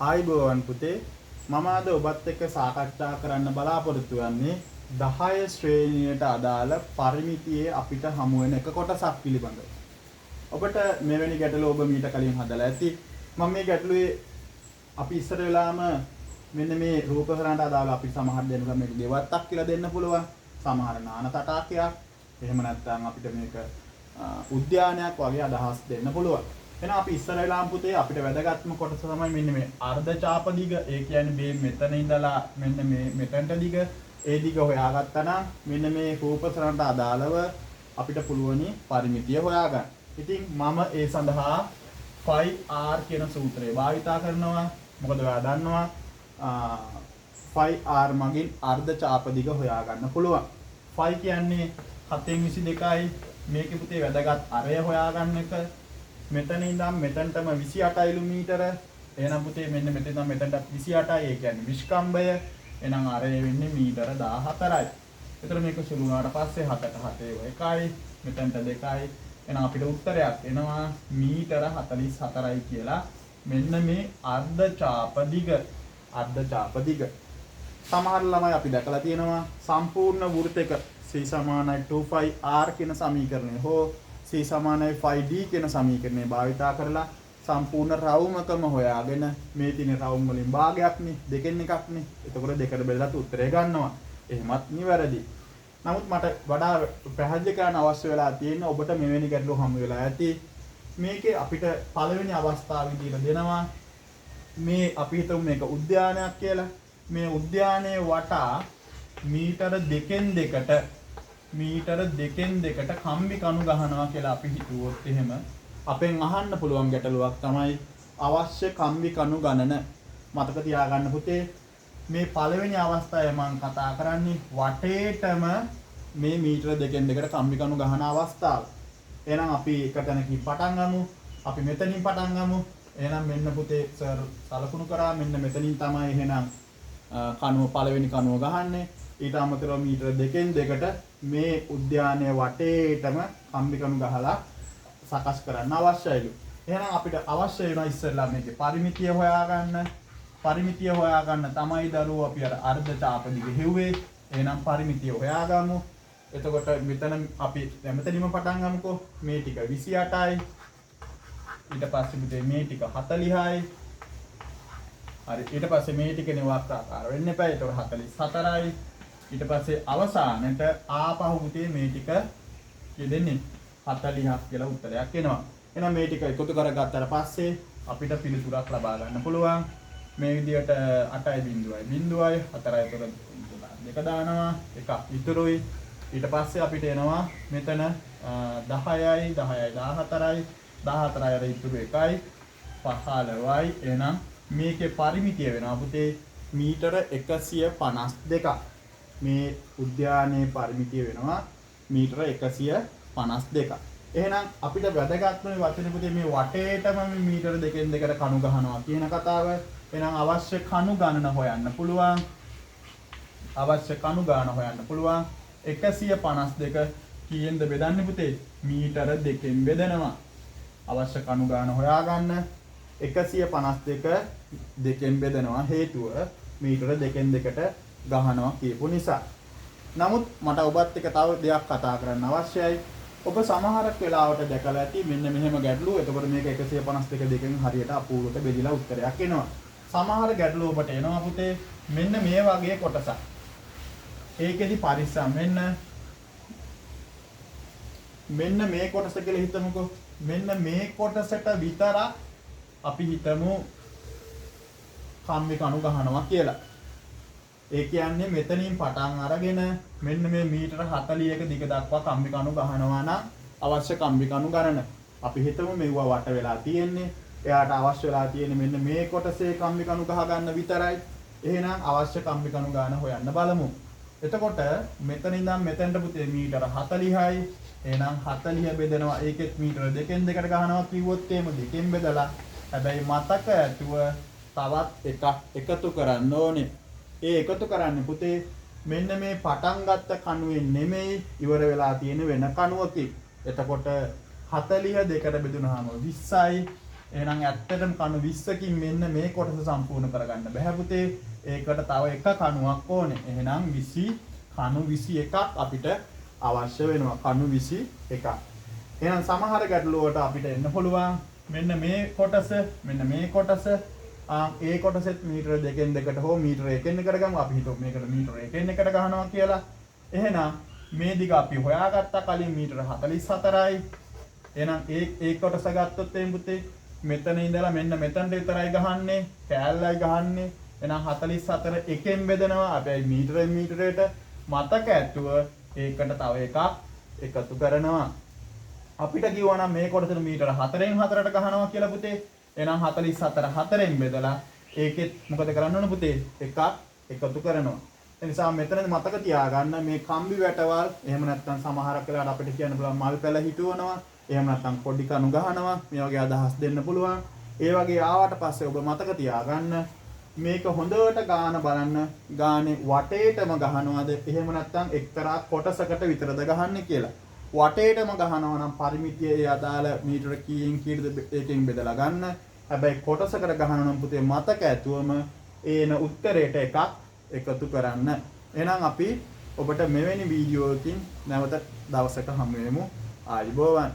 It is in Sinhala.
ආයිබෝවන් පුතේ මම අද ඔබත් එක්ක සාකච්ඡා කරන්න බලාපොරොත්තු වෙන්නේ 10 ශ්‍රේණියට අදාළ පරිමිතියේ අපිට හමු වෙන එක කොටසක් පිළිබඳව. ඔබට මෙවැනි ගැටලු ඔබ මීට කලින් හදලා ඇති. මම මේ ගැටලුවේ අපි ඉස්සර වෙලාම මෙන්න මේ රූප හරහට අදාළ අපි සමහර දෙනුක මේක ගෙවත්තක් කියලා දෙන්න පුළුවන්. සමහර නාන තටාකයක්. එහෙම නැත්නම් අපිට මේක උද්‍යානයක් වගේ අදහස් දෙන්න පුළුවන්. එහෙනම් අපි ඉස්සර වෙලාම පුතේ අපිට වැදගත්ම කොටස තමයි මෙන්න මේ අර්ධ ඡාප දිග. ඒ කියන්නේ මේ මෙතන ඉඳලා මෙන්න මේ මෙතනට දිග ඒ දිග හොයාගත්තා නම් මෙන්න මේ රූප සරණට අදාළව අපිට පුළුවනි පරිමිතිය හොයාගන්න. ඉතින් මම ඒ සඳහා 5r කියන සූත්‍රය භාවිතා කරනවා. මොකද ඔයා දන්නවා 5r මගින් අර්ධ ඡාප දිග හොයාගන්න පුළුවන්. 5 කියන්නේ 722යි. මේකේ පුතේ වැදගත් අරය හොයාගන්න එක. මෙතන ඉඳන් මෙතනටම 28 මීටර. එහෙනම් පුතේ මෙන්න මෙතන ඉඳන් මෙතනට 28යි. ඒ කියන්නේ විස්කම්භය. එහෙනම් අරය වෙන්නේ මීටර 14යි. එතකොට මේක සුළු වුණාට පස්සේ 7ට 7 1යි. මෙතනට 2යි. එහෙනම් අපිට උත්තරයක් එනවා මීටර 44යි කියලා. මෙන්න මේ අර්ධ ඡාප දිග. අර්ධ ඡාප දිග. සමහර ළමයි අපි දැකලා තියෙනවා සම්පූර්ණ වෘත්තයක c සමානයි 2πr කියන සමීකරණය හෝ c සමානයි 5d කියන සමීකරණය භාවිතා කරලා සම්පූර්ණ රවුමකම හොයාගෙන මේ තියෙන රවුම් වලින් භාගයක්නේ දෙකෙන් එකක්නේ. එතකොට දෙකට බෙදලා උත්තරය ගන්නවා. එහෙමත් නිවැරදි. නමුත් මට වඩා පැහැදිලි කරන්න අවශ්‍ය වෙලා තියෙන ඔබට මෙවැනි ගැටලු හමු වෙලා ඇති. මේකේ අපිට පළවෙනි අවස්ථාවේදී දෙනවා මේ අපි හිතමු මේක උද්‍යානයක් කියලා. මේ උද්‍යානයේ වටා මීටර දෙකෙන් දෙකට කම්බි කණු ගහනවා කියලා අපි හිතුවොත් එහෙම අපෙන් අහන්න පුළුවන් ගැටලුවක් තමයි අවශ්‍ය කම්බි කණු ගණන. මතක තියාගන්න පුතේ මේ පළවෙනි අවස්ථාවේ මම කතා කරන්නේ වටේටම මේ මීටර දෙකෙන් දෙකට කම්බි කණු ගහන අවස්ථාව. එහෙනම් අපි එක තැනකින් පටන් ගමු. අපි මෙතනින් පටන් ගමු. එහෙනම් මෙන්න පුතේ සර් සලකුණු කරා මෙන්න මෙතනින් තමයි එහෙනම් කණුව පළවෙනි කණුව ගහන්නේ. ඊට අමතරව මීටර දෙකෙන් දෙකට මේ උද්‍යානයේ වටේටම කම්බි කණු ගහලා සකස් කරන්න අවශ්‍යයිලු. එහෙනම් අපිට අවශ්‍ය වෙනවා ඉස්සෙල්ලා මේකේ පරිමිතිය හොයාගන්න. පරිමිතිය හොයාගන්න තමයි දරුවෝ අපි අර අර්ධ ඡාප දිග හෙව්වේ. එහෙනම් පරිමිතිය හොයාගමු. එතකොට මෙතන අපි මෙතනින්ම පටන් ගමුකෝ. මේ ටික 28යි. ඊට පස්සේ පුතේ මේ ටික 40යි. හරි ඊට පස්සේ මේ ටිකනේ වක්‍රාකාර වෙන්න එපා. ඒතකොට 44යි. ඊට පස්සේ අවසානට ආපහු පුතේ මේ ටික දෙන්නේ 40ක් කියලා උත්තරයක් එනවා. එහෙනම් මේ ටික එකතු කරගත්තාට පස්සේ අපිට පිළිතුරක් ලබා ගන්න පුළුවන්. මේ විදිහට 8.0යි 4යි තොර දෙක දානවා. එකක් ඉතුරුයි. ඊට පස්සේ අපිට එනවා මෙතන 10යි 14යි 14යි අර ඉතුරු එකයි 15යි. එහෙනම් මේකේ පරිමිතිය වෙනවා පුතේ මීටර 152ක්. මේ උද්‍යානයේ පරිමිතිය වෙනවා මීටර 152ක්. එහෙනම් අපිට වැදගත්ම වචනේ පුතේ මේ වටේටම මේ මීටර දෙකෙන් දෙකට කණු ගහනවා කියන කතාව. එහෙනම් අවශ්‍ය කණු ගණන හොයන්න පුළුවන්. අවශ්‍ය කණු ගණන හොයන්න පුළුවන්. 152 කීයෙන්ද බෙදන්නේ පුතේ? මීටර දෙකෙන් බෙදනවා. අවශ්‍ය කණු ගණන හොයාගන්න 152 දෙකෙන් බෙදනවා හේතුව මීටර දෙකෙන් දෙකට ගහනවා කියපු නිසා. නමුත් මට ඔබත් එක්ක තව දෙයක් කතා කරන්න අවශ්‍යයි. ඔබ සමහරක් වෙලාවට දැකලා ඇති මෙන්න මෙහෙම ගැටලු. එතකොට මේක 152 දෙකෙන් හරියට අපූර්වට බෙදලා උත්තරයක් එනවා. සමහර ගැටලු ඔබට එනවා පුතේ මෙන්න මේ වගේ කොටසක්. ඒකෙදි පරිස්සම් මෙන්න මේ කොටස කියලා හිතමුකෝ. මෙන්න මේ කොටසට විතරක් අපි හිතමු කම්බි කණු ගහනවා කියලා. ඒ කියන්නේ මෙතනින් පටන් අරගෙන මෙන්න මේ මීටර 41 දිග දක්වා කම්බි කණු ගහනවා නම් අවශ්‍ය කම්බි කණු ගණන. අපි හිතමු මෙවුවා වට වෙලා තියෙන්නේ. එයාට අවශ්‍ය වෙලා තියෙන්නේ මෙන්න මේ කොටසේ කම්බි කණු ගහ ගන්න විතරයි. එහෙනම් අවශ්‍ය කම්බි කණු ගාන හොයන්න බලමු. එතකොට මෙතන ඉඳන් මෙතෙන්ට පුතේ මීටර 40යි. එහෙනම් 40 බෙදෙනවා. ඒකෙත් මීටර දෙකෙන් දෙකට ගහනවා කිව්වොත් එහෙම දෙකෙන් බෙදලා. හැබැයි මතක ඇතුව තවත් එකක් එකතු කරන්න ඕනේ. ඒ එකතු කරන්නේ පුතේ මෙන්න මේ පටන් ගත්ත කණුවෙන් නෙමෙයි ඉවර වෙලා තියෙන වෙන කණුවකින්. එතකොට 40 දෙකට බෙදුනහම 20යි. එහෙනම් ඇත්තටම කණු 20කින් මෙන්න මේ කොටස සම්පූර්ණ කරගන්න බෑ පුතේ. ඒකට තව එක කණුවක් ඕනේ. එහෙනම් 20 කණු 21ක් අපිට අවශ්‍ය වෙනවා. කණු 21ක්. එහෙනම් සමහර ගැටලුවට අපිට එන්න පුළුවන් මෙන්න මේ කොටස ඒ කොටසෙත් මීටර 2න් 2කට හෝ මීටර 1න් 1කට ගමු. අපි හිතුව මේකට මීටර 1න් 1කට ගහනවා කියලා. එහෙනම් මේ දිග අපි හොයාගත්තා කලින් මීටර 44යි. එහෙනම් ඒ කොටස ගත්තොත් එම් පුතේ මෙතන ඉඳලා මෙන්න මෙතනට විතරයි ගහන්නේ. කෑල්ලයි ගහන්නේ. එහෙනම් 44 එකෙන් බෙදනවා. අපි මීටරෙන් මීටරයට මතක ඇතුව ඒකට තව එකක් එකතු කරනවා. අපිට කිව්වා නම් මේ කොටසට මීටර 4න් 4ට ගහනවා කියලා පුතේ. එහෙනම් 44 4න් බෙදලා ඒකෙත් මොකද කරන්න ඕන පුතේ? එකක් එකතු කරනවා. ඒ නිසා මෙතනදී මතක තියාගන්න මේ කම්බි වැටවල් එහෙම නැත්නම් සමහරක් වෙලාවට අපිට කියන්න පුළුවන් මල් පැල හිටවනවා. එහෙම නැත්නම් පොඩි කණු ගහනවා. මේ වගේ අදහස් දෙන්න පුළුවන්. ඒ වගේ ආවට පස්සේ ඔබ මතක තියාගන්න මේක හොඳට ගාන බලන්න. ගානේ වටේටම ගහනවද? එහෙම නැත්නම් එක්තරා කොටසකට විතරද ගහන්නේ කියලා. වටේටම ගහනවා නම් පරිමිතියේ අදාළ මීටර කීයෙන් කීයද ඒකෙන් බෙදලා ගන්න. හැබැයි කොටසකට ගහනවා නම් පුතේ මතක ඇතුවම ඒන උත්තරයට එකක් එකතු කරන්න. එහෙනම් අපි ඔබට මෙවැනි වීඩියෝ එකකින් නැවත දවසක හමු වෙමු. ආයුබෝවන්.